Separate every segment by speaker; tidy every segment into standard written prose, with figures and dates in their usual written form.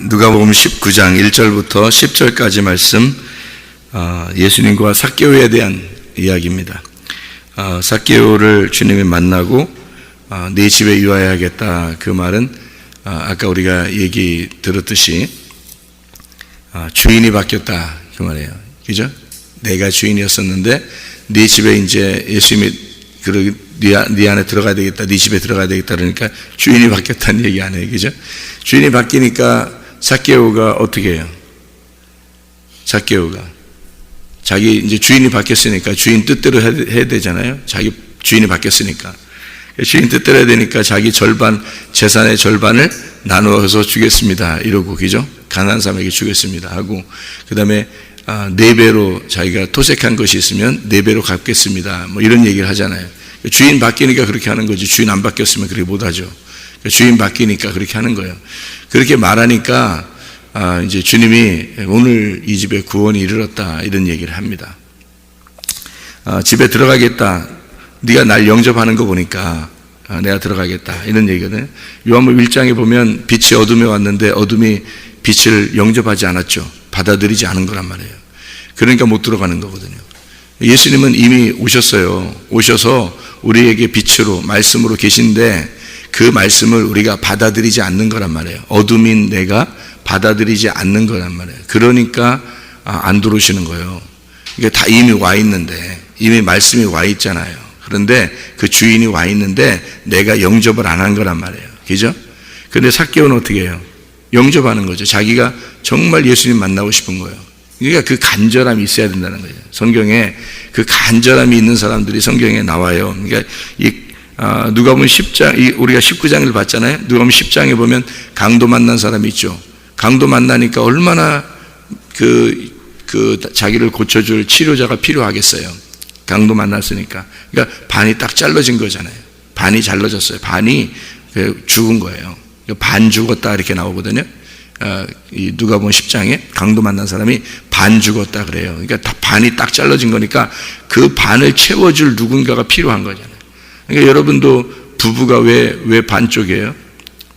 Speaker 1: 누가복음 19장 1절부터 10절까지 말씀, 예수님과 삭개오에 대한 이야기입니다. 삭개오를 주님이 만나고 네 집에 유하여야겠다, 그 말은 아까 우리가 얘기 들었듯이 주인이 바뀌었다 그 말이에요. 그죠? 내가 주인이었었는데 네 집에 이제 예수님이 네 안에 들어가야 되겠다, 네 집에 들어가야 되겠다 그러니까 주인이 바뀌었다는 얘기 아니에요. 그죠? 주인이 바뀌니까 삭개오가 어떻게 해요? 삭개오가 자기 이제 주인이 바뀌었으니까 주인 뜻대로 해야 되잖아요. 자기 주인이 바뀌었으니까 주인 뜻대로 해야 되니까 자기 절반, 재산의 절반을 나누어서 주겠습니다 이러고, 그죠? 가난한 사람에게 주겠습니다 하고, 그 다음에 4배로 자기가 토색한 것이 있으면 4배로 갚겠습니다 뭐 이런 얘기를 하잖아요. 주인 바뀌니까 그렇게 하는 거지, 주인 안 바뀌었으면 그렇게 못하죠. 주인 바뀌니까 그렇게 하는 거예요. 그렇게 말하니까 이제 주님이 오늘 이 집에 구원이 이르렀다 이런 얘기를 합니다. 집에 들어가겠다, 네가 날 영접하는 거 보니까 내가 들어가겠다 이런 얘기거든요. 요한복음 1장에 보면 빛이 어둠에 왔는데 어둠이 빛을 영접하지 않았죠. 받아들이지 않은 거란 말이에요. 그러니까 못 들어가는 거거든요. 예수님은 이미 오셨어요. 오셔서 우리에게 빛으로 말씀으로 계신데 그 말씀을 우리가 받아들이지 않는 거란 말이에요. 어둠인 내가 받아들이지 않는 거란 말이에요. 그러니까 안 들어오시는 거예요. 이게 다 이미 와 있는데, 이미 말씀이 와 있잖아요. 그런데 그 주인이 와 있는데 내가 영접을 안 한 거란 말이에요. 그죠? 근데 삭개오는 어떻게 해요? 영접하는 거죠. 자기가 정말 예수님 만나고 싶은 거예요. 그러니까 그 간절함이 있어야 된다는 거예요. 성경에 그 간절함이 있는 사람들이 성경에 나와요. 그러니까 누가복음 10장, 우리가 19장을 봤잖아요. 누가복음 10장에 보면 강도 만난 사람이 있죠. 강도 만나니까 얼마나 자기를 고쳐줄 치료자가 필요하겠어요. 강도 만났으니까. 그러니까 반이 딱 잘라진 거잖아요. 반이 잘라졌어요. 반이 죽은 거예요. 반 죽었다 이렇게 나오거든요. 이 누가복음 10장에 강도 만난 사람이 반 죽었다 그래요. 그러니까 다 반이 딱 잘라진 거니까 그 반을 채워줄 누군가가 필요한 거잖아요. 그러니까 여러분도 부부가 왜 반쪽이에요?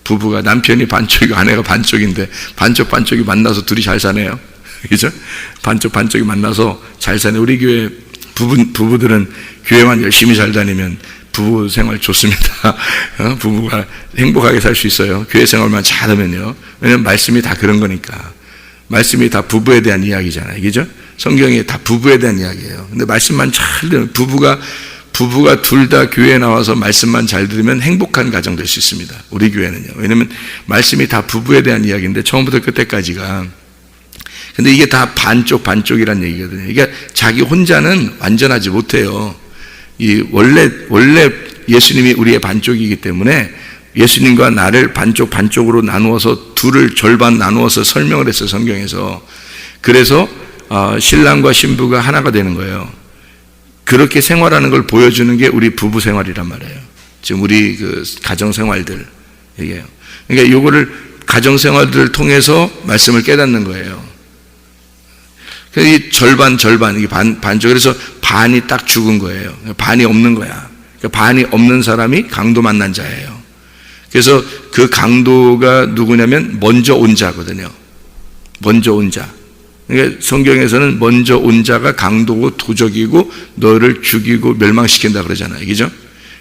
Speaker 1: 부부가 남편이 반쪽이고 아내가 반쪽인데 반쪽이 만나서 둘이 잘 사네요. 그죠? 반쪽이 만나서 잘 사네. 우리 교회 부부들은 교회만 열심히 잘 다니면 부부 생활 좋습니다. 부부가 행복하게 살 수 있어요. 교회 생활만 잘하면요. 왜냐면 말씀이 다 그런 거니까. 말씀이 다 부부에 대한 이야기잖아요. 그죠? 성경이 다 부부에 대한 이야기예요. 근데 말씀만 잘 들으면 부부가 둘 다 교회에 나와서 말씀만 잘 들으면 행복한 가정 될 수 있습니다. 우리 교회는요. 왜냐면 말씀이 다 부부에 대한 이야기인데 처음부터 끝까지가. 근데 이게 다 반쪽이란 얘기거든요. 그러니까 자기 혼자는 완전하지 못해요. 원래 예수님이 우리의 반쪽이기 때문에 예수님과 나를 반쪽으로 나누어서 둘을 절반 나누어서 설명을 했어요, 성경에서. 그래서 신랑과 신부가 하나가 되는 거예요. 그렇게 생활하는 걸 보여주는 게 우리 부부 생활이란 말이에요. 지금 우리 가정 생활들 얘기해요. 그러니까 요거를 가정 생활들을 통해서 말씀을 깨닫는 거예요. 이 절반 이게 반쪽. 그래서 반이 딱 죽은 거예요. 반이 없는 거야. 그러니까 반이 없는 사람이 강도 만난 자예요. 그래서 그 강도가 누구냐면 먼저 온 자거든요. 먼저 온 자. 그러니까 성경에서는 먼저 온 자가 강도고 도적이고 너를 죽이고 멸망시킨다 그러잖아요. 그죠?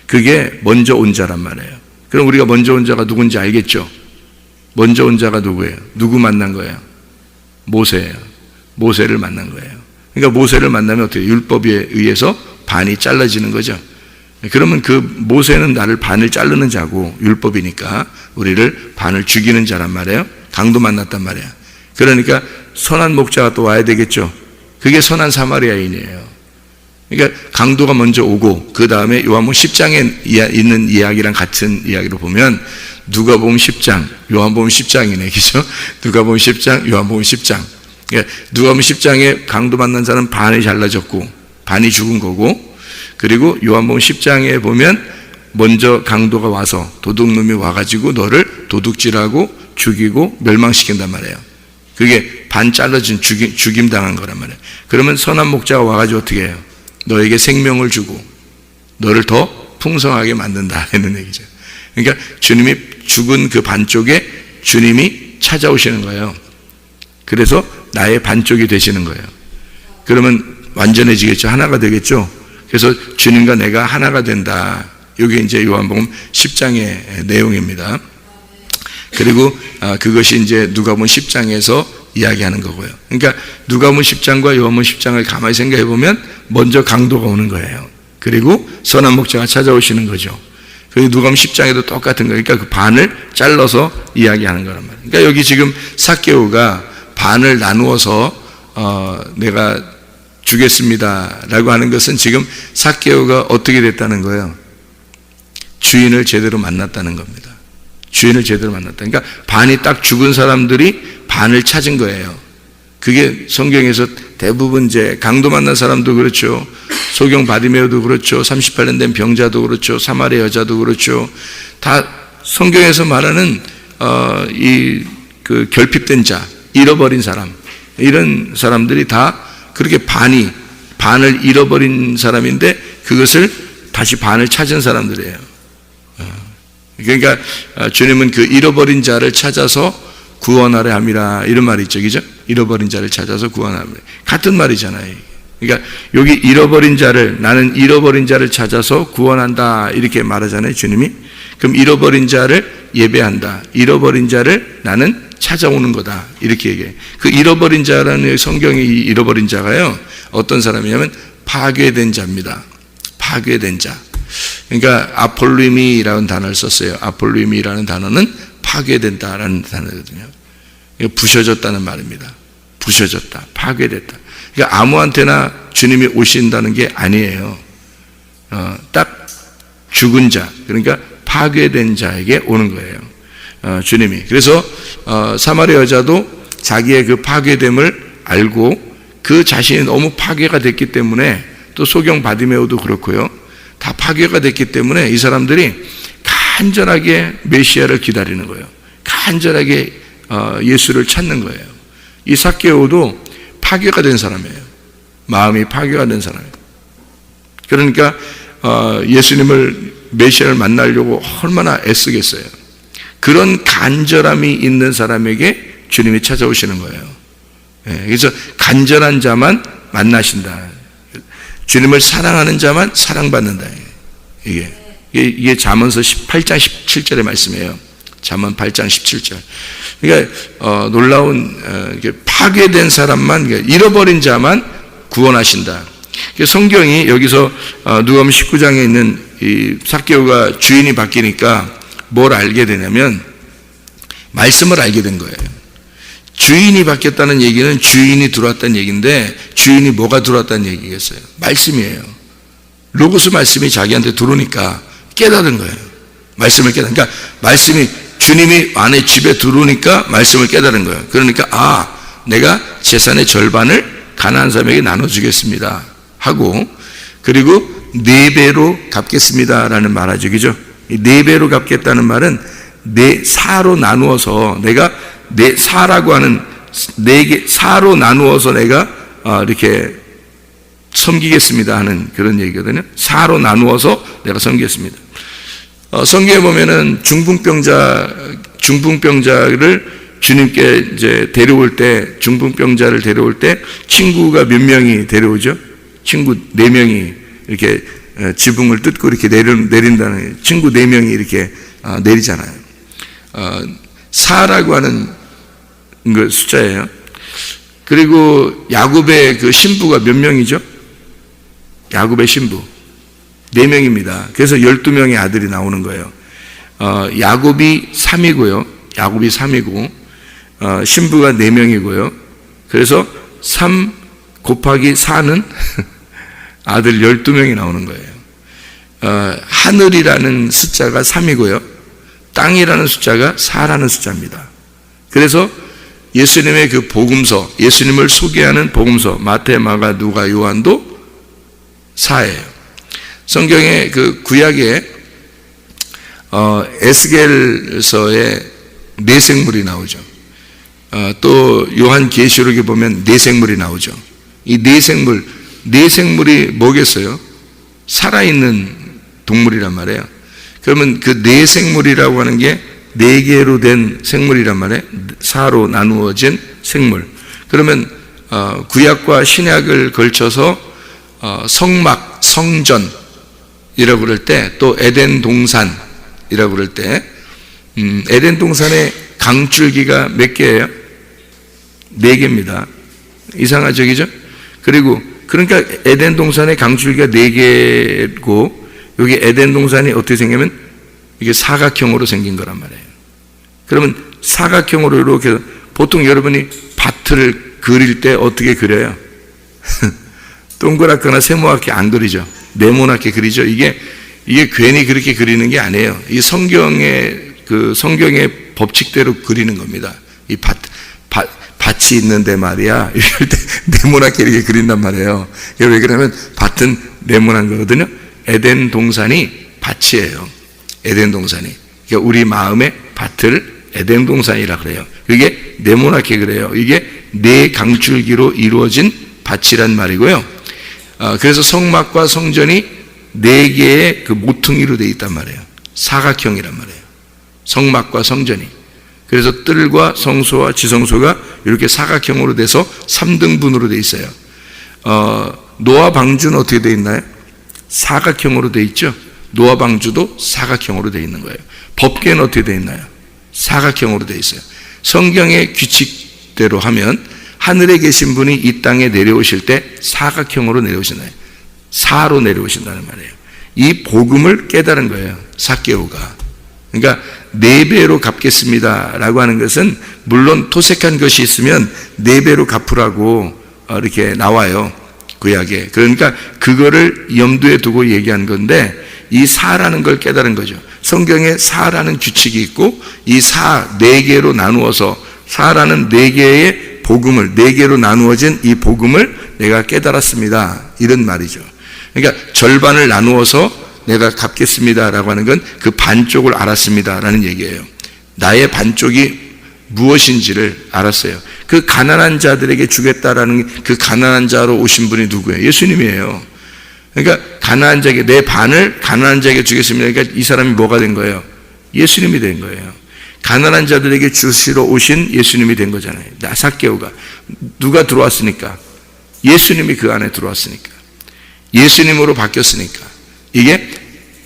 Speaker 1: 그게 먼저 온 자란 말이에요. 그럼 우리가 먼저 온 자가 누군지 알겠죠? 먼저 온 자가 누구예요? 누구 만난 거예요? 모세예요. 모세를 만난 거예요. 그러니까 모세를 만나면 어떻게 율법에 의해서 반이 잘라지는 거죠. 그러면 그 모세는 나를 반을 자르는 자고 율법이니까 우리를 반을 죽이는 자란 말이에요. 강도 만났단 말이에요. 그러니까 선한 목자가 또 와야 되겠죠. 그게 선한 사마리아인이에요. 그러니까 강도가 먼저 오고 그 다음에 요한복음 10장에 있는 이야기랑 같은 이야기로 보면 누가복음 10장, 요한복음 10장이네. 그죠? 누가복음 10장, 요한복음 10장. 그러니까 누가복음 10장에 강도 만난 사람은 반이 잘라졌고 반이 죽은 거고, 그리고 요한복음 10장에 보면 먼저 강도가 와서 도둑놈이 와가지고 너를 도둑질하고 죽이고 멸망시킨단 말이에요. 그게 반 잘라진 죽임 당한 거란 말이에요. 그러면 선한 목자가 와가지고 어떻게 해요? 너에게 생명을 주고 너를 더 풍성하게 만든다 하는 얘기죠. 그러니까 주님이 죽은 그 반쪽에 주님이 찾아오시는 거예요. 그래서 나의 반쪽이 되시는 거예요. 그러면 완전해지겠죠. 하나가 되겠죠. 그래서 주님과 내가 하나가 된다. 이게 이제 요한복음 10장의 내용입니다. 그리고 그것이 이제 누가복음 10장에서 이야기하는 거고요. 그러니까 누가복음 10장과 요한복음 10장을 가만히 생각해 보면 먼저 강도가 오는 거예요. 그리고 선한 목자가 찾아오시는 거죠. 그리고 누가복음 10장에도 똑같은 거예요. 그러니까 그 반을 잘라서 이야기하는 거란 말이에요. 그러니까 여기 지금 삭개오가 반을 나누어서 내가 주겠습니다라고 하는 것은 지금 삭개오가 어떻게 됐다는 거예요? 주인을 제대로 만났다는 겁니다. 주인을 제대로 만났다. 그러니까 반이 딱 죽은 사람들이 반을 찾은 거예요. 그게 성경에서 대부분 이제 강도 만난 사람도 그렇죠. 소경 바디메오도 그렇죠. 38년 된 병자도 그렇죠. 사마리아 여자도 그렇죠. 다 성경에서 말하는 그 결핍된 자, 잃어버린 사람, 이런 사람들이 다 그렇게 반을 잃어버린 사람인데 그것을 다시 반을 찾은 사람들이에요. 그러니까 주님은 그 잃어버린 자를 찾아서 구원하려 함이라, 이런 말이 있죠. 그죠? 잃어버린 자를 찾아서 구원하려 함이라. 같은 말이잖아요. 그러니까 여기 잃어버린 자를, 나는 잃어버린 자를 찾아서 구원한다, 이렇게 말하잖아요. 주님이. 그럼 잃어버린 자를 예배한다. 잃어버린 자를 나는 찾아오는 거다, 이렇게 얘기해요. 그 잃어버린 자라는 성경의 이 잃어버린 자가요, 어떤 사람이냐면 파괴된 자입니다. 파괴된 자. 그러니까 아폴루미라는 단어를 썼어요. 아폴루미라는 단어는 파괴된다라는 단어거든요. 부셔졌다는 말입니다. 부셔졌다, 파괴됐다. 그러니까 아무한테나 주님이 오신다는 게 아니에요. 딱 죽은 자, 그러니까 파괴된 자에게 오는 거예요. 주님이. 그래서 사마리아 여자도 자기의 그 파괴됨을 알고 그 자신이 너무 파괴가 됐기 때문에, 또 소경 바디메오도 그렇고요. 다 파괴가 됐기 때문에 이 사람들이 간절하게 메시아를 기다리는 거예요. 간절하게 예수를 찾는 거예요. 이 삭개오도 파괴가 된 사람이에요. 마음이 파괴가 된 사람이에요. 그러니까 예수님을, 메시아를 만나려고 얼마나 애쓰겠어요. 그런 간절함이 있는 사람에게 주님이 찾아오시는 거예요. 그래서 간절한 자만 만나신다. 주님을 사랑하는 자만 사랑받는다. 이게 잠언서 8장 17절의 말씀이에요. 잠언 8장 17절. 그러니까 놀라운, 파괴된 사람만, 그러니까 잃어버린 자만 구원하신다. 성경이 여기서 누가복음 19장에 있는 이 삭개오가 주인이 바뀌니까 뭘 알게 되냐면 말씀을 알게 된 거예요. 주인이 바뀌었다는 얘기는 주인이 들어왔다는 얘기인데, 주인이 뭐가 들어왔다는 얘기겠어요? 말씀이에요. 로고스 말씀이 자기한테 들어오니까 깨달은 거예요. 말씀을 깨달은. 그러니까 말씀이, 주님이 안에 집에 들어오니까 말씀을 깨달은 거예요. 그러니까 내가 재산의 절반을 가난한 사람에게 나눠주겠습니다 하고, 그리고 4배로 갚겠습니다라는 말하죠. 그죠? 이 4배로 갚겠다는 말은 4로 나누어서, 내가 4라고 하는 4개, 4로 나누어서 내가 이렇게 섬기겠습니다 하는 그런 얘기거든요. 4로 나누어서 내가 섬기겠습니다. 성경에 보면은 중풍병자를 주님께 이제 데려올 때, 중풍병자를 데려올 때 친구가 몇 명이 데려오죠? 친구 4명이 이렇게 지붕을 뜯고 이렇게 내린다는, 친구 4명이 이렇게 내리잖아요. 4라고 하는 그 숫자예요. 그리고 야곱의 그 신부가 몇 명이죠? 야곱의 신부 4명입니다. 그래서 12명의 아들이 나오는 거예요. 야곱이 3이고요. 야곱이 3이고 신부가 4명이고요. 그래서 3 곱하기 4는 아들 12명이 나오는 거예요. 하늘이라는 숫자가 3이고요. 땅이라는 숫자가 4라는 숫자입니다. 그래서 예수님의 그 복음서, 예수님을 소개하는 복음서, 마태, 마가, 누가, 요한도 4예요. 성경의 그 구약에 에스겔서에 내생물이 나오죠. 또 요한 계시록에 보면 내생물이 나오죠. 이 내생물이 뭐겠어요? 살아있는 동물이란 말이에요. 그러면 그 내생물이라고 하는 게 네 개로 된 생물이란 말이에요. 사로 나누어진 생물. 그러면 구약과 신약을 걸쳐서 성막, 성전이라고 그럴 때, 또 에덴 동산이라고 그럴 때, 에덴 동산의 강줄기가 몇 개예요? 네 개입니다. 이상하죠, 그죠? 그리고 그러니까 에덴 동산의 강줄기가 네 개고, 여기 에덴 동산이 어떻게 생기면 이게 사각형으로 생긴 거란 말이에요. 그러면 사각형으로 이렇게, 보통 여러분이 밭을 그릴 때 어떻게 그려요? 동그랗거나 세모하게 안 그리죠. 네모나게 그리죠. 이게 괜히 그렇게 그리는 게 아니에요. 이 성경의 법칙대로 그리는 겁니다. 이 밭이 있는데 말이야, 이럴 때 네모나게 이렇게 그린단 말이에요. 왜 그러면 밭은 네모난 거거든요. 에덴 동산이 밭이에요. 에덴 동산이. 그러니까 우리 마음의 밭을 에덴 동산이라 그래요. 이게 네모나게 그래요. 이게 네 강줄기로 이루어진 밭이란 말이고요. 그래서 성막과 성전이 네 개의 그 모퉁이로 되어 있단 말이에요. 사각형이란 말이에요. 성막과 성전이. 그래서 뜰과 성소와 지성소가 이렇게 사각형으로 돼서 3등분으로 되어 있어요. 노아 방주는 어떻게 되어 있나요? 사각형으로 되어 있죠. 노아 방주도 사각형으로 되어 있는 거예요. 법궤는 어떻게 되어 있나요? 사각형으로 되어 있어요. 성경의 규칙대로 하면 하늘에 계신 분이 이 땅에 내려오실 때 사각형으로 내려오시나요? 사로 내려오신다는 말이에요. 이 복음을 깨달은 거예요. 삭개오가. 그러니까 4배로 갚겠습니다 라고 하는 것은, 물론 토색한 것이 있으면 4배로 갚으라고 이렇게 나와요, 구약에. 그러니까 그거를 염두에 두고 얘기한 건데, 이 사라는 걸 깨달은 거죠. 성경에 사라는 규칙이 있고, 이 사 4개로 나누어서, 사라는 4개의 복음을, 4개로 나누어진 이 복음을 내가 깨달았습니다, 이런 말이죠. 그러니까 절반을 나누어서 내가 갚겠습니다 라고 하는 건 그 반쪽을 알았습니다 라는 얘기예요. 나의 반쪽이 무엇인지를 알았어요. 그 가난한 자들에게 주겠다라는, 그 가난한 자로 오신 분이 누구예요? 예수님이에요. 그러니까 가난한 자에게, 내 반을 가난한 자에게 주겠습니다. 그러니까 이 사람이 뭐가 된 거예요? 예수님이 된 거예요. 가난한 자들에게 주시러 오신 예수님이 된 거잖아요. 삭개오가. 누가 들어왔으니까? 예수님이 그 안에 들어왔으니까. 예수님으로 바뀌었으니까. 이게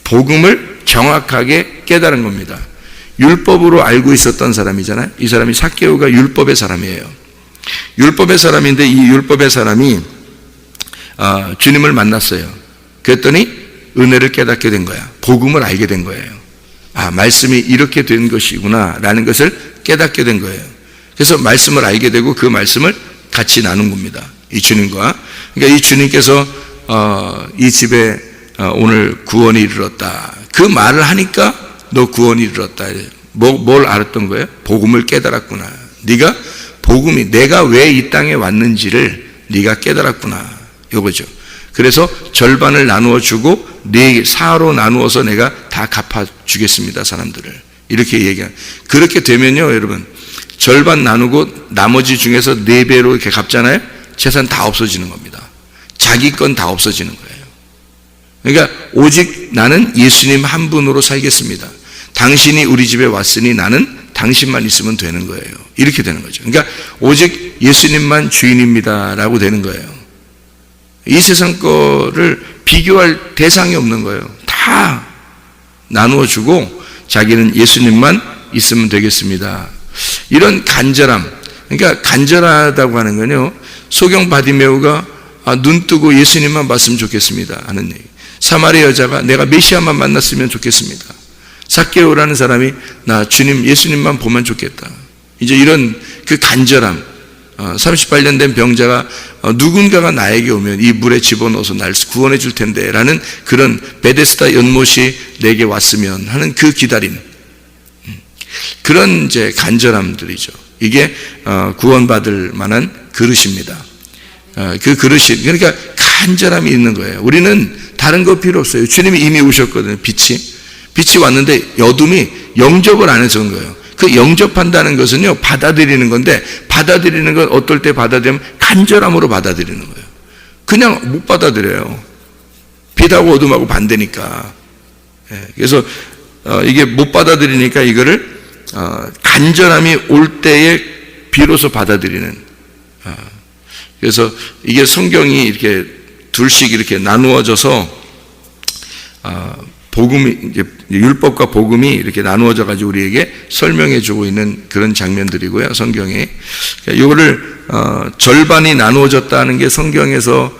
Speaker 1: 복음을 정확하게 깨달은 겁니다. 율법으로 알고 있었던 사람이잖아요. 이 사람이 삭개오가 율법의 사람이에요. 율법의 사람인데, 이 율법의 사람이 주님을 만났어요. 그랬더니 은혜를 깨닫게 된 거야. 복음을 알게 된 거예요. 말씀이 이렇게 된 것이구나 라는 것을 깨닫게 된 거예요. 그래서 말씀을 알게 되고 그 말씀을 같이 나눈 겁니다, 이 주님과. 그러니까 이 주님께서 이 집에 오늘 구원이 이르렀다, 그 말을 하니까 너 구원이 이르렀다. 뭘 알았던 거예요? 복음을 깨달았구나. 네가 복음이, 내가 왜 이 땅에 왔는지를 네가 깨달았구나, 요거죠. 그래서 절반을 나누어 주고 사로 나누어서 내가 다 갚아주겠습니다, 사람들을. 이렇게 얘기한. 그렇게 되면요, 여러분, 절반 나누고 나머지 중에서 4배로 이렇게 갚잖아요. 재산 다 없어지는 겁니다. 자기 건 다 없어지는 거예요. 그러니까 오직 나는 예수님 한 분으로 살겠습니다. 당신이 우리 집에 왔으니 나는 당신만 있으면 되는 거예요. 이렇게 되는 거죠. 그러니까 오직 예수님만 주인입니다 라고 되는 거예요. 이 세상 거를 비교할 대상이 없는 거예요. 다 나누어 주고 자기는 예수님만 있으면 되겠습니다. 이런 간절함. 그러니까 간절하다고 하는 건요, 소경 바디메오가 눈 뜨고 예수님만 봤으면 좋겠습니다 하는 얘기. 사마리아 여자가 내가 메시아만 만났으면 좋겠습니다. 삭개오라는 사람이 나 주님, 예수님만 보면 좋겠다. 이제 이런 그 간절함. 38년 된 병자가 누군가가 나에게 오면 이 물에 집어넣어서 날 구원해 줄 텐데 라는 그런 베데스다 연못이 내게 왔으면 하는 그 기다림, 그런 이제 간절함들이죠. 이게 구원받을 만한 그릇입니다. 그 그릇이, 그러니까 간절함이 있는 거예요. 우리는 다른 거 필요 없어요. 주님이 이미 오셨거든요. 빛이 왔는데 어둠이 영접을 안 해서 온 거예요. 그 영접한다는 것은요, 받아들이는 건데, 받아들이는 건 어떨 때 받아들이면 간절함으로 받아들이는 거예요. 그냥 못 받아들여요. 빛하고 어둠하고 반대니까. 그래서 이게 못 받아들이니까 이거를 간절함이 올 때에 비로소 받아들이는. 그래서 이게 성경이 이렇게 둘씩 이렇게 나누어져서 복음이 이제 율법과 복음이 이렇게 나누어져 가지고 우리에게 설명해 주고 있는 그런 장면들이고요, 성경에. 이거를 절반이 나누어졌다는 게 성경에서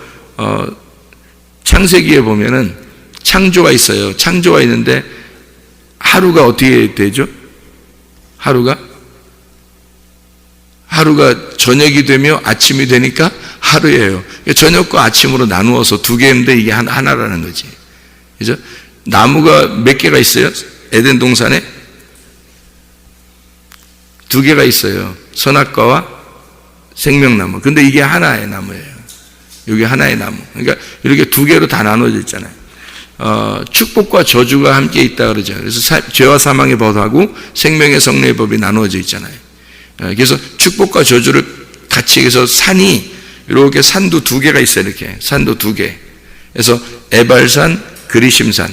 Speaker 1: 창세기에 보면은 창조가 있어요. 창조가 있는데 하루가 어떻게 되죠? 하루가 저녁이 되며 아침이 되니까 하루예요. 저녁과 아침으로 나누어서 두 개인데 이게 하나라는 거지. 그죠? 나무가 몇 개가 있어요? 에덴 동산에 두 개가 있어요. 선악과와 생명나무. 근데 이게 하나의 나무예요. 이게 하나의 나무. 그러니까 이렇게 두 개로 다 나눠져 있잖아요. 축복과 저주가 함께 있다 그러죠. 그래서 죄와 사망의 법하고 생명의 성례의 법이 나누어져 있잖아요. 그래서 축복과 저주를 같이 해서 산이 이렇게 산도 두 개가 있어요. 이렇게 산도 두 개. 그래서 에발산, 그리심산.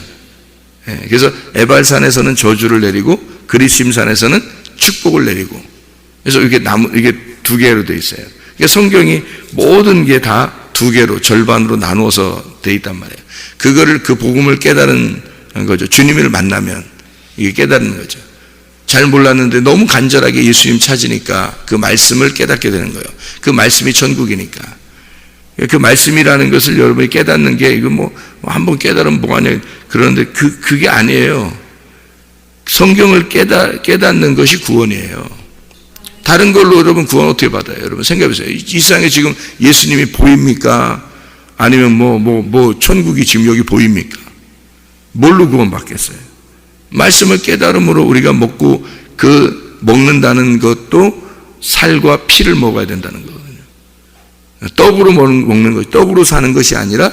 Speaker 1: 그래서 에발산에서는 저주를 내리고 그리심산에서는 축복을 내리고. 그래서 이게 두 개로 돼 있어요. 그러니까 성경이 모든 게 다 두 개로 절반으로 나누어서 돼 있단 말이에요. 그 복음을 깨달은 거죠. 주님을 만나면 이게 깨닫는 거죠. 잘 몰랐는데 너무 간절하게 예수님 찾으니까 그 말씀을 깨닫게 되는 거예요. 그 말씀이 천국이니까. 그 말씀이라는 것을 여러분이 깨닫는 게 이거 뭐 한번 깨달으면 뭐하냐 그러는데 그게 아니에요. 성경을 깨닫는 것이 구원이에요. 다른 걸로 여러분 구원 어떻게 받아요? 여러분 생각해보세요. 이 세상에 지금 예수님이 보입니까? 아니면 뭐 천국이 지금 여기 보입니까? 뭘로 구원 받겠어요? 말씀을 깨달음으로 우리가 먹는다는 것도 살과 피를 먹어야 된다는 거거든요. 떡으로 먹는 것, 떡으로 사는 것이 아니라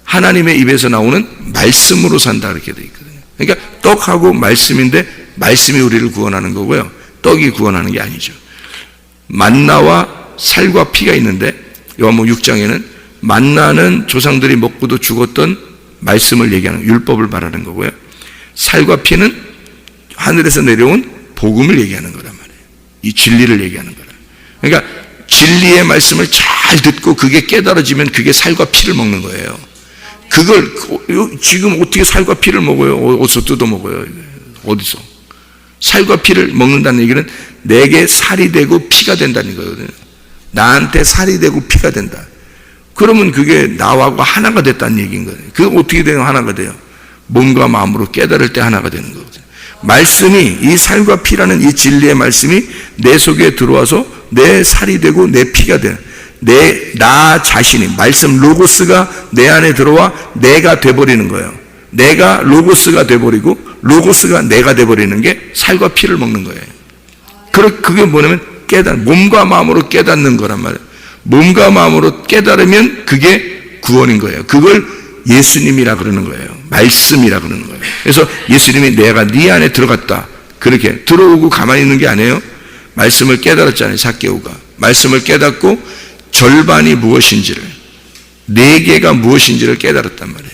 Speaker 1: 하나님의 입에서 나오는 말씀으로 산다 이렇게 돼 있거든요. 그러니까 떡하고 말씀인데 말씀이 우리를 구원하는 거고요. 떡이 구원하는 게 아니죠. 만나와 살과 피가 있는데 요한복음 6장에는 만나는 조상들이 먹고도 죽었던 말씀을 얘기하는 율법을 말하는 거고요. 살과 피는 하늘에서 내려온 복음을 얘기하는 거란 말이에요. 이 진리를 얘기하는 거라. 그러니까 진리의 말씀을 잘 듣고 그게 깨달아지면 그게 살과 피를 먹는 거예요. 그걸 지금 어떻게 살과 피를 먹어요? 어디서 뜯어 먹어요? 어디서? 살과 피를 먹는다는 얘기는 내게 살이 되고 피가 된다는 거거든요. 나한테 살이 되고 피가 된다. 그러면 그게 나하고 하나가 됐다는 얘기인 거예요. 그게 어떻게 되면 하나가 돼요? 몸과 마음으로 깨달을 때 하나가 되는 거거든요. 말씀이 이 살과 피라는 이 진리의 말씀이 내 속에 들어와서 내 살이 되고 내 피가 되는 나 자신이 말씀 로고스가 내 안에 들어와 내가 돼버리는 거예요. 내가 로고스가 돼버리고 로고스가 내가 돼버리는 게 살과 피를 먹는 거예요. 그게 뭐냐면 몸과 마음으로 깨닫는 거란 말이에요. 몸과 마음으로 깨달으면 그게 구원인 거예요. 그걸 예수님이라 그러는 거예요. 말씀이라 그러는 거예요. 그래서 예수님이 내가 네 안에 들어갔다. 그렇게 들어오고 가만히 있는 게 아니에요. 말씀을 깨달았잖아요. 삭개오가. 말씀을 깨닫고 절반이 무엇인지를, 네 개가 무엇인지를 깨달았단 말이에요.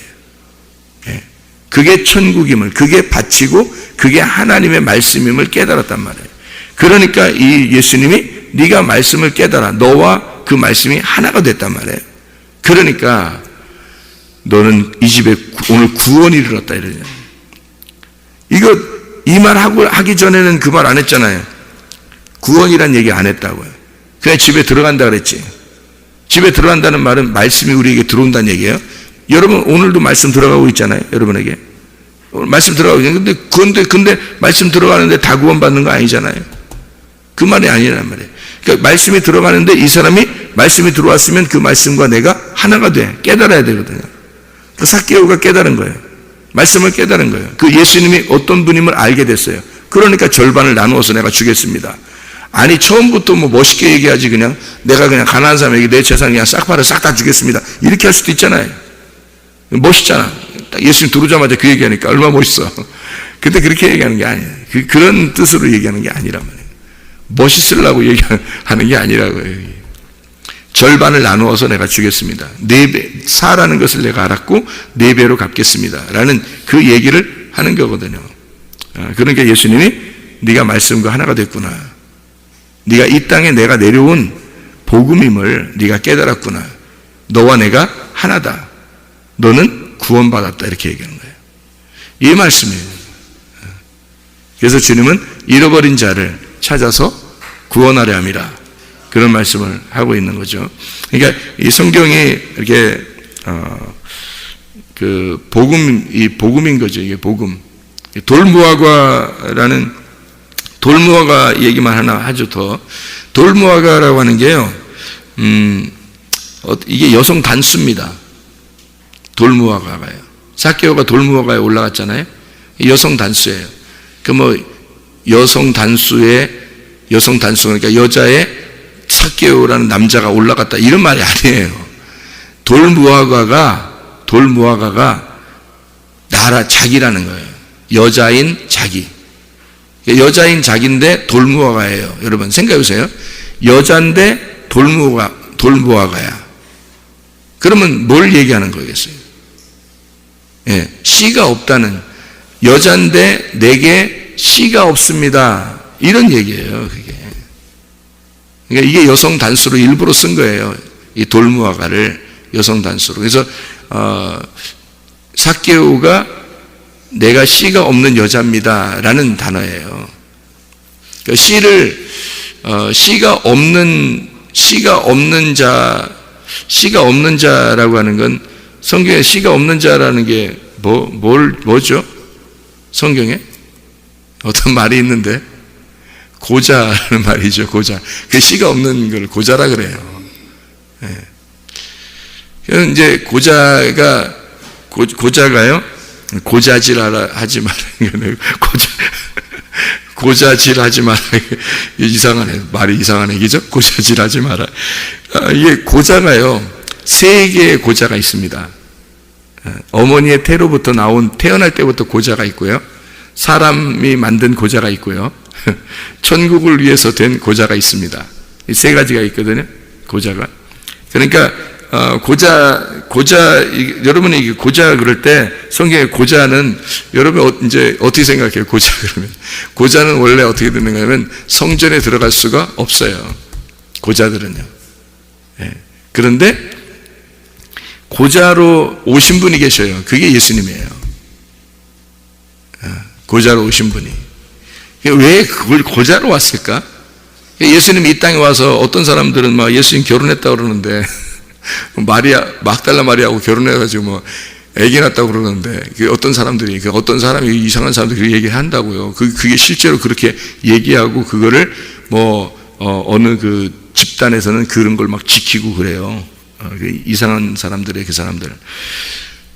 Speaker 1: 그게 천국임을, 그게 바치고 그게 하나님의 말씀임을 깨달았단 말이에요. 그러니까 이 예수님이 네가 말씀을 깨달아. 너와 그 말씀이 하나가 됐단 말이에요. 그러니까 너는 이 집에 오늘 구원이 이르렀다 이러냐. 이 말 하기 전에는 그 말 안 했잖아요. 구원이란 얘기 안 했다고요. 그냥 집에 들어간다 그랬지. 집에 들어간다는 말은 말씀이 우리에게 들어온다는 얘기예요. 여러분 오늘도 말씀 들어가고 있잖아요. 여러분에게 오늘 말씀 들어가고 있는데 근데 말씀 들어가는데 다 구원받는 거 아니잖아요. 그 말이 아니란 말이에요. 그러니까 말씀이 들어가는데 이 사람이 말씀이 들어왔으면 그 말씀과 내가 하나가 돼. 깨달아야 되거든요. 삭개오가 깨달은 거예요. 말씀을 깨달은 거예요. 그 예수님이 어떤 분임을 알게 됐어요. 그러니까 절반을 나누어서 내가 주겠습니다. 아니 처음부터 멋있게 얘기하지. 그냥 내가 그냥 가난한 사람에게 내 재산 그냥 싹 팔아 싹 다 주겠습니다. 이렇게 할 수도 있잖아요. 멋있잖아. 예수님 들어오자마자 그 얘기하니까 얼마나 멋있어. 근데 그렇게 얘기하는 게 아니에요. 그런 뜻으로 얘기하는 게 아니란 말이에요. 멋있으려고 얘기하는 게 아니라고요. 절반을 나누어서 내가 주겠습니다. 4배, 사라는 것을 내가 알았고 4배로 갚겠습니다. 라는 그 얘기를 하는 거거든요. 그러니까 예수님이 네가 말씀과 하나가 됐구나. 네가 이 땅에 내가 내려온 복음임을 네가 깨달았구나. 너와 내가 하나다. 너는 구원받았다. 이렇게 얘기하는 거예요. 이 말씀이에요. 그래서 주님은 잃어버린 자를 찾아서 구원하려 함이라. 그런 말씀을 하고 있는 거죠. 그러니까 이 성경이 이렇게 그 복음인 거죠. 이게 복음. 돌무화과라는 돌무화과 얘기만 하나 하죠. 더 돌무화과라고 하는 게요. 이게 여성 단수입니다. 돌무화과가요. 삭개오가 돌무화과에 올라갔잖아요. 여성 단수예요. 그 뭐 여성 단수의 여성 단수 그러니까 여자의 삭개오라는 남자가 올라갔다 이런 말이 아니에요. 돌무화과가 나라 자기라는 거예요. 여자인 자기. 여자인 자기인데 돌무화과예요. 여러분 생각해 보세요. 여자인데 돌무화과야. 그러면 뭘 얘기하는 거겠어요? 예, 씨가 없다는, 여자인데 내게 씨가 없습니다. 이런 얘기예요, 그게. 그러니까 이게 여성 단수로 일부러 쓴 거예요. 이 돌무화과를 여성 단수로. 그래서 삭개오가 내가 씨가 없는 여자입니다라는 단어예요. 그러니까 씨가 없는 자라고 하는 건 성경에 씨가 없는 자라는 게 뭐죠? 성경에 어떤 말이 있는데 고자라는 말이죠. 고자. 그 씨가 없는 걸 고자라 그래요. 예. 그래서 이제 고자가요. 고자질 하지 마라. 고자질 하지 마라. 이상하네. 말이 이상한 얘기죠. 고자질 하지 마라. 이게 고자가요. 세 개의 고자가 있습니다. 어머니의 태로부터 태어날 때부터 고자가 있고요. 사람이 만든 고자가 있고요. 천국을 위해서 된 고자가 있습니다. 이 세 가지가 있거든요. 고자가. 그러니까 여러분이 고자 그럴 때 성경의 고자는 여러분 이제 어떻게 생각해요? 고자 그러면 고자는 원래 어떻게 되는가 하면 성전에 들어갈 수가 없어요. 고자들은요. 예. 그런데 고자로 오신 분이 계셔요. 그게 예수님이에요. 고자로 오신 분이. 왜 그걸 고자로 왔을까? 예수님이 이 땅에 와서 어떤 사람들은 막 예수님 결혼했다고 그러는데 막달라 마리아하고 결혼해가지고 뭐 애기 낳았다고 그러는데 어떤 사람이 이상한 사람들이 그렇게 얘기한다고요. 그게 실제로 그렇게 얘기하고 그거를 어느 그 집단에서는 그런 걸 막 지키고 그래요. 이상한 사람들의 그 사람들.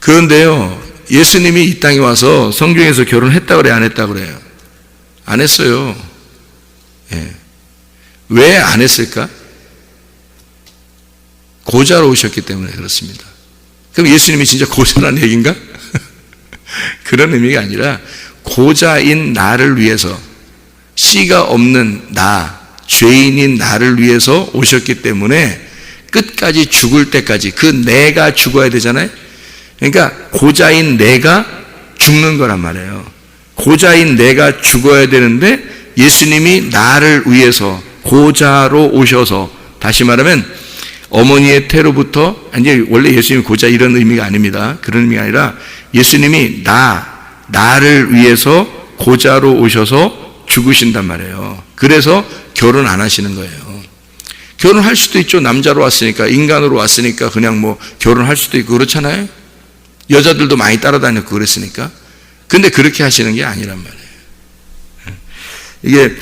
Speaker 1: 그런데요, 예수님이 이 땅에 와서 성경에서 결혼했다 그래, 안 했다 그래요? 안 했어요. 예. 왜 안 했을까? 고자로 오셨기 때문에 그렇습니다. 그럼 예수님이 진짜 고자라는 얘기인가? 그런 의미가 아니라 고자인 나를 위해서, 씨가 없는 죄인인 나를 위해서 오셨기 때문에 끝까지 죽을 때까지 그 내가 죽어야 되잖아요. 그러니까 고자인 내가 죽는 거란 말이에요. 고자인 내가 죽어야 되는데 예수님이 나를 위해서 고자로 오셔서, 다시 말하면 어머니의 태로부터, 아니 원래 예수님이 고자 이런 의미가 아닙니다. 그런 의미가 아니라 예수님이 나를 위해서 고자로 오셔서 죽으신단 말이에요. 그래서 결혼 안 하시는 거예요. 결혼할 수도 있죠. 남자로 왔으니까, 인간으로 왔으니까 그냥 뭐 결혼할 수도 있고 그렇잖아요. 여자들도 많이 따라다녔고 그랬으니까. 근데 그렇게 하시는 게 아니란 말이에요. 이게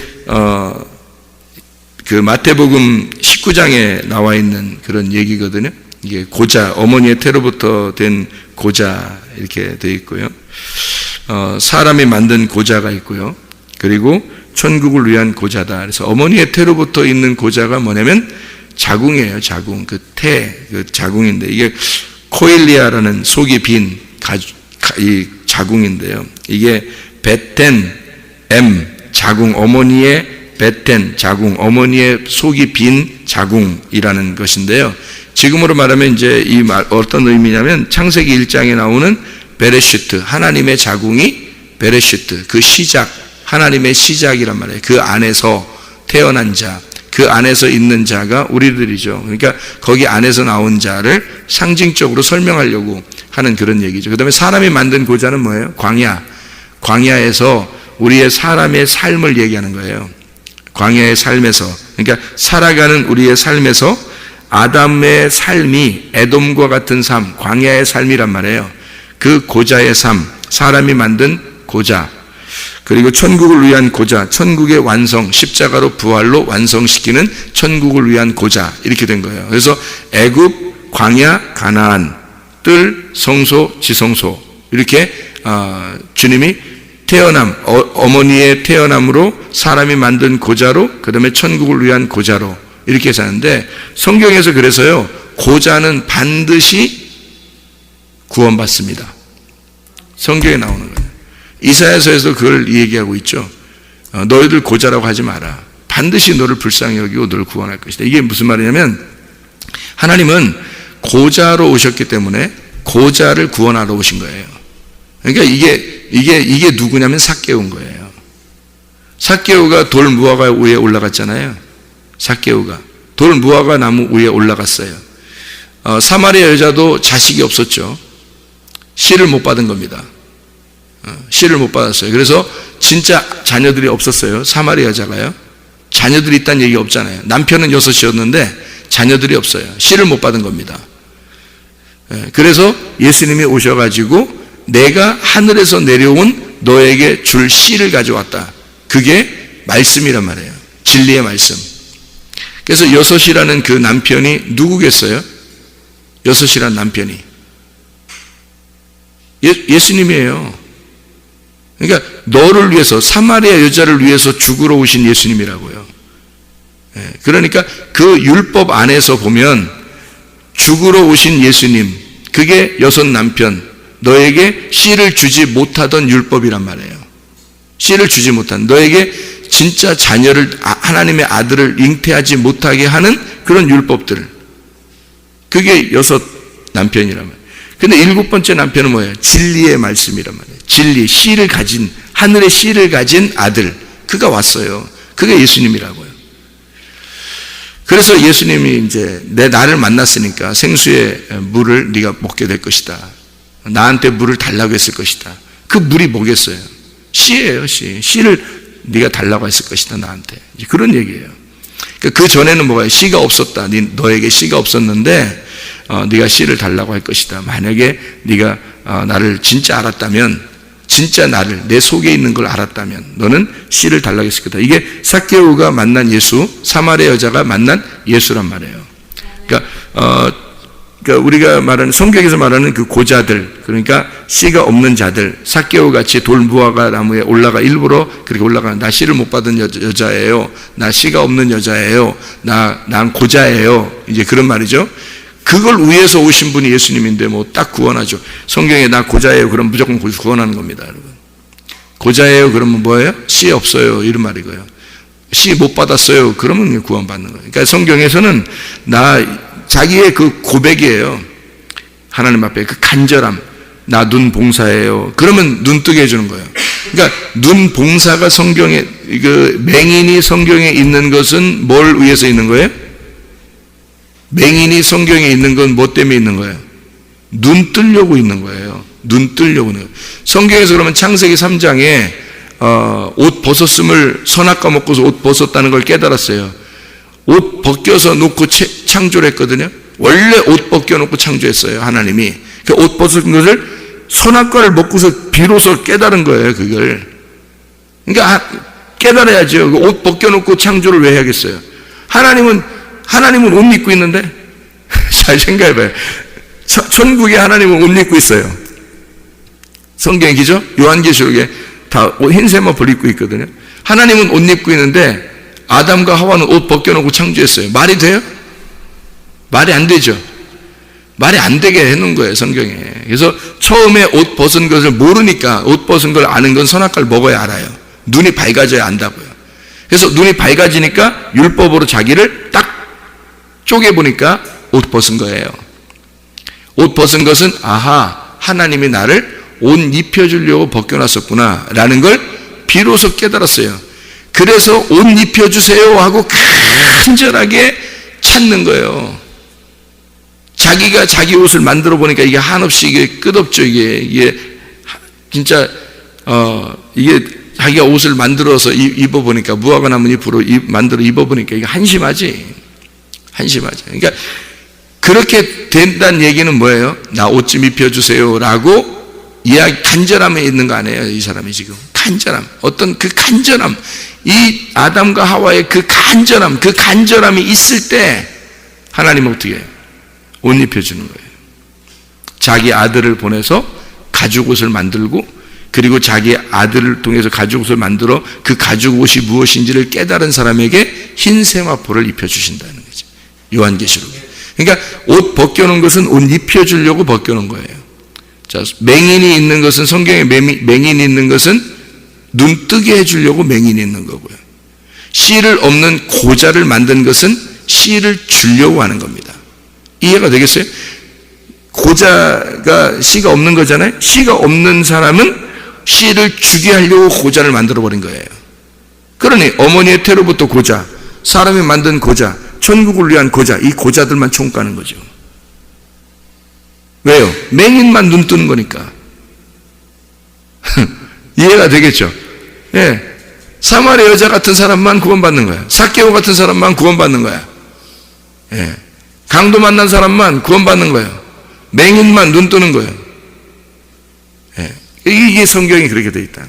Speaker 1: 그 마태복음 19장에 나와 있는 그런 얘기거든요. 이게 고자, 어머니의 태로부터 된 고자 이렇게 되어 있고요. 사람이 만든 고자가 있고요. 그리고 천국을 위한 고자다. 그래서 어머니의 태로부터 있는 고자가 뭐냐면 자궁이에요. 자궁. 그 자궁인데 이게 코일리아라는 속이 빈 이 자궁인데요. 이게 베텐 자궁, 어머니의 베텐 자궁, 어머니의 속이 빈 자궁이라는 것인데요. 지금으로 말하면 이제 이 말 어떤 의미냐면 창세기 1장에 나오는 베레시트, 하나님의 자궁이 베레시트, 그 시작, 하나님의 시작이란 말이에요. 그 안에서 태어난 자, 그 안에서 있는 자가 우리들이죠. 그러니까 거기 안에서 나온 자를 상징적으로 설명하려고 하는 그런 얘기죠. 그 다음에 사람이 만든 고자는 뭐예요? 광야. 광야에서 우리의 사람의 삶을 얘기하는 거예요. 광야의 삶에서, 그러니까 살아가는 우리의 삶에서 아담의 삶이 에돔과 같은 삶, 광야의 삶이란 말이에요. 그 고자의 삶, 사람이 만든 고자, 그리고 천국을 위한 고자, 천국의 완성, 십자가로 부활로 완성시키는 천국을 위한 고자, 이렇게 된 거예요. 그래서 애굽, 광야, 가나안, 뜰, 성소, 지성소, 이렇게 주님이 태어남, 어머니의 태어남으로 사람이 만든 고자로, 그 다음에 천국을 위한 고자로 이렇게 사는데, 성경에서 그래서요, 고자는 반드시 구원받습니다. 성경에 나오는 거예요. 이사야서에서 그걸 얘기하고 있죠. 너희들 고자라고 하지 마라. 반드시 너를 불쌍히 여기고 너를 구원할 것이다. 이게 무슨 말이냐면, 하나님은 고자로 오셨기 때문에 고자를 구원하러 오신 거예요. 그러니까 이게 누구냐면 삭개오인 거예요. 삭개오가 돌 무화과 위에 올라갔잖아요. 삭개오가 돌 무화과 나무 위에 올라갔어요. 사마리아 여자도 자식이 없었죠. 씨를 못 받은 겁니다. 씨를 못 받았어요. 그래서 진짜 자녀들이 없었어요. 사마리아 여자가요. 자녀들이 있다는 얘기 없잖아요. 남편은 6이었는데 자녀들이 없어요. 씨를 못 받은 겁니다. 그래서 예수님이 오셔가지고 내가 하늘에서 내려온 너에게 줄 씨를 가져왔다. 그게 말씀이란 말이에요. 진리의 말씀. 그래서 6이라는 그 남편이 누구겠어요? 6이라는 남편이 예수님이에요. 그러니까 너를 위해서, 사마리아 여자를 위해서 죽으러 오신 예수님이라고요. 그러니까 그 율법 안에서 보면 죽으러 오신 예수님, 그게 6 남편, 너에게 씨를 주지 못하던 율법이란 말이에요. 씨를 주지 못한, 너에게 진짜 자녀를, 하나님의 아들을 잉태하지 못하게 하는 그런 율법들, 그게 6 남편이란 말이에요. 근데 7번째 남편은 뭐예요? 진리의 말씀이란 말이에요. 진리, 씨를 가진, 하늘의 씨를 가진 아들, 그가 왔어요. 그게 예수님이라고요. 그래서 예수님이 이제 나를 만났으니까 생수의 물을 네가 먹게 될 것이다. 나한테 물을 달라고 했을 것이다. 그 물이 뭐겠어요? 씨예요, 씨. 씨를 네가 달라고 했을 것이다, 나한테. 그런 얘기예요. 그 전에는 뭐가 씨가 없었다. 너에게 씨가 없었는데 네가 씨를 달라고 할 것이다. 만약에 네가 나를 진짜 알았다면, 진짜 나를, 내 속에 있는 걸 알았다면 너는 씨를 달라고 했을 거다. 이게 삭개오가 만난 예수, 사마리아 여자가 만난 예수란 말이에요. 그러니까 우리가 말하는, 성경에서 말하는 그 고자들, 그러니까 씨가 없는 자들, 삭개오 같이 돌 무화과 나무에 올라가, 일부러 그렇게 올라가는, 나 씨를 못 받은 여자예요. 나 씨가 없는 여자예요. 난 고자예요. 이제 그런 말이죠. 그걸 위해서 오신 분이 예수님인데 뭐 딱 구원하죠. 성경에 나 고자예요. 그럼 무조건 구원하는 겁니다, 여러분. 고자예요. 그러면 뭐예요? 씨 없어요. 이런 말이고요. 씨 못 받았어요. 그러면 구원받는 거예요. 그러니까 성경에서는 자기의 그 고백이에요. 하나님 앞에 그 간절함. 나 눈 봉사예요. 그러면 눈 뜨게 해주는 거예요. 그러니까 눈 봉사가 성경에, 그 맹인이 성경에 있는 것은 뭘 위해서 있는 거예요? 맹인이 성경에 있는 건 뭐 때문에 있는 거예요? 눈 뜨려고 있는 거예요. 눈 뜨려고 있는 거예요. 성경에서 그러면 창세기 3장에 옷 벗었음을, 선악과 먹고서 옷 벗었다는 걸 깨달았어요. 옷 벗겨서 놓고 창조를 했거든요. 원래 옷 벗겨놓고 창조했어요, 하나님이. 그 옷 벗은 것을, 선악과를 먹고서 비로소 깨달은 거예요, 그걸. 그러니까 깨달아야죠. 옷 벗겨놓고 창조를 왜 해야겠어요? 하나님은 옷 입고 있는데, 잘 생각해봐요. 천국에 하나님은 옷 입고 있어요. 성경에 기죠? 요한계시록에 다 흰색 옷을 입고 있거든요. 하나님은 옷 입고 있는데 아담과 하와는 옷 벗겨놓고 창조했어요. 말이 돼요? 말이 안 되죠. 말이 안 되게 해놓은 거예요, 성경에. 그래서 처음에 옷 벗은 것을 모르니까, 옷 벗은 걸 아는 건 선악과를 먹어야 알아요. 눈이 밝아져야 안다고요. 그래서 눈이 밝아지니까 율법으로 자기를 딱 쪼개보니까 옷 벗은 거예요. 옷 벗은 것은, 아하, 하나님이 나를 옷 입혀주려고 벗겨놨었구나 라는 걸 비로소 깨달았어요. 그래서 옷 입혀주세요 하고 간절하게 찾는 거예요. 자기가 자기 옷을 만들어 보니까 이게 한없이 이게 끝없죠. 이게 진짜 이게 자기가 옷을 만들어서 입어 보니까, 무화과 나무 잎으로 만들어 입어 보니까 이게 한심하지. 그러니까 그렇게 된다는 얘기는 뭐예요? 나 옷 좀 입혀주세요라고 이야기, 간절함에 있는 거 아니에요? 이 사람이 지금 간절함, 어떤 그 간절함, 이 아담과 하와의 그 간절함이 있을 때 하나님은 어떻게 해요? 옷 입혀주는 거예요. 자기 아들을 보내서 가죽옷을 만들고, 그리고 자기 아들을 통해서 가죽옷을 만들어 그 가죽옷이 무엇인지를 깨달은 사람에게 흰 세마포를 입혀주신다는 거죠. 요한계시록에. 그러니까 옷 벗겨놓은 것은 옷 입혀주려고 벗겨놓은 거예요. 자, 맹인이 있는 것은, 성경에 맹인이 있는 것은 눈 뜨게 해주려고 맹인이 있는 거고요. 씨를 없는 고자를 만든 것은 씨를 주려고 하는 겁니다. 이해가 되겠어요? 고자가 씨가 없는 거잖아요. 씨가 없는 사람은 씨를 주게 하려고 고자를 만들어 버린 거예요. 그러니 어머니의 태로부터 고자, 사람이 만든 고자, 천국을 위한 고자, 이 고자들만 총 까는 거죠. 왜요? 맹인만 눈 뜨는 거니까. 이해가 되겠죠? 예. 사마리 여자 같은 사람만 구원받는 거야. 삭개오 같은 사람만 구원받는 거야. 예. 강도 만난 사람만 구원받는 거예요. 맹인만 눈 뜨는 거예요. 예. 이게 성경이 그렇게 되어 있다.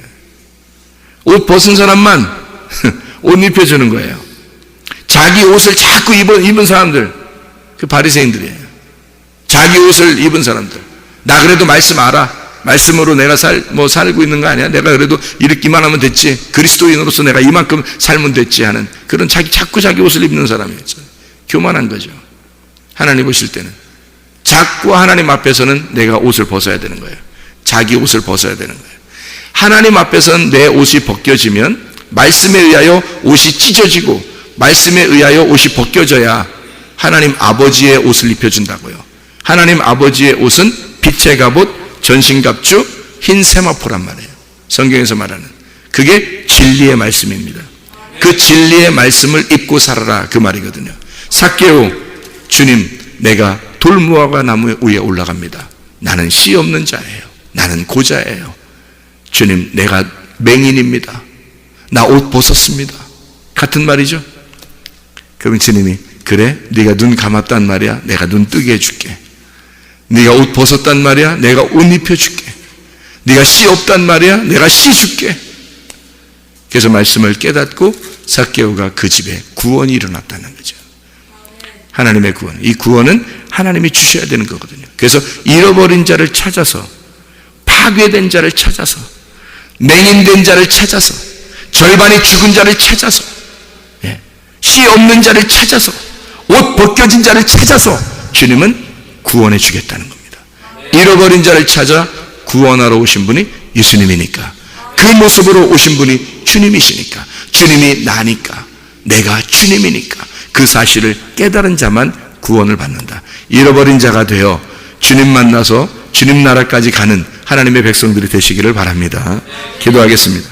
Speaker 1: 옷 벗은 사람만 옷 입혀주는 거예요. 자기 옷을 자꾸 입은 사람들, 그 바리새인들이에요. 자기 옷을 입은 사람들. 나 그래도 말씀 알아. 말씀으로 내가 살고 있는 거 아니야? 내가 그래도 이렇게만 하면 됐지. 그리스도인으로서 내가 이만큼 살면 됐지 하는 그런 자꾸 자기 옷을 입는 사람이었죠. 교만한 거죠. 하나님 보실 때는. 자꾸 하나님 앞에서는 내가 옷을 벗어야 되는 거예요. 자기 옷을 벗어야 되는 거예요. 하나님 앞에서는 내 옷이 벗겨지면 말씀에 의하여 옷이 찢어지고, 말씀에 의하여 옷이 벗겨져야 하나님 아버지의 옷을 입혀준다고요. 하나님 아버지의 옷은 빛의 갑옷, 전신갑주, 흰 세마포란 말이에요. 성경에서 말하는 그게 진리의 말씀입니다. 그 진리의 말씀을 입고 살아라, 그 말이거든요. 삭개오, 주님, 내가 돌무화과 나무 위에 올라갑니다. 나는 씨 없는 자예요. 나는 고자예요. 주님, 내가 맹인입니다. 나 옷 벗었습니다. 같은 말이죠. 그러면 주님이, 그래? 네가 눈 감았단 말이야. 내가 눈 뜨게 해줄게. 네가 옷 벗었단 말이야. 내가 옷 입혀줄게. 네가 씨 없단 말이야. 내가 씨 줄게. 그래서 말씀을 깨닫고 삭개오가 그 집에 구원이 일어났다는 거죠. 하나님의 구원. 이 구원은 하나님이 주셔야 되는 거거든요. 그래서 잃어버린 자를 찾아서, 파괴된 자를 찾아서, 맹인된 자를 찾아서, 절반이 죽은 자를 찾아서, 씨 없는 자를 찾아서, 옷 벗겨진 자를 찾아서 주님은 구원해 주겠다는 겁니다. 잃어버린 자를 찾아 구원하러 오신 분이 예수님이니까, 그 모습으로 오신 분이 주님이시니까, 주님이 나니까, 내가 주님이니까 그 사실을 깨달은 자만 구원을 받는다. 잃어버린 자가 되어 주님 만나서 주님 나라까지 가는 하나님의 백성들이 되시기를 바랍니다. 기도하겠습니다.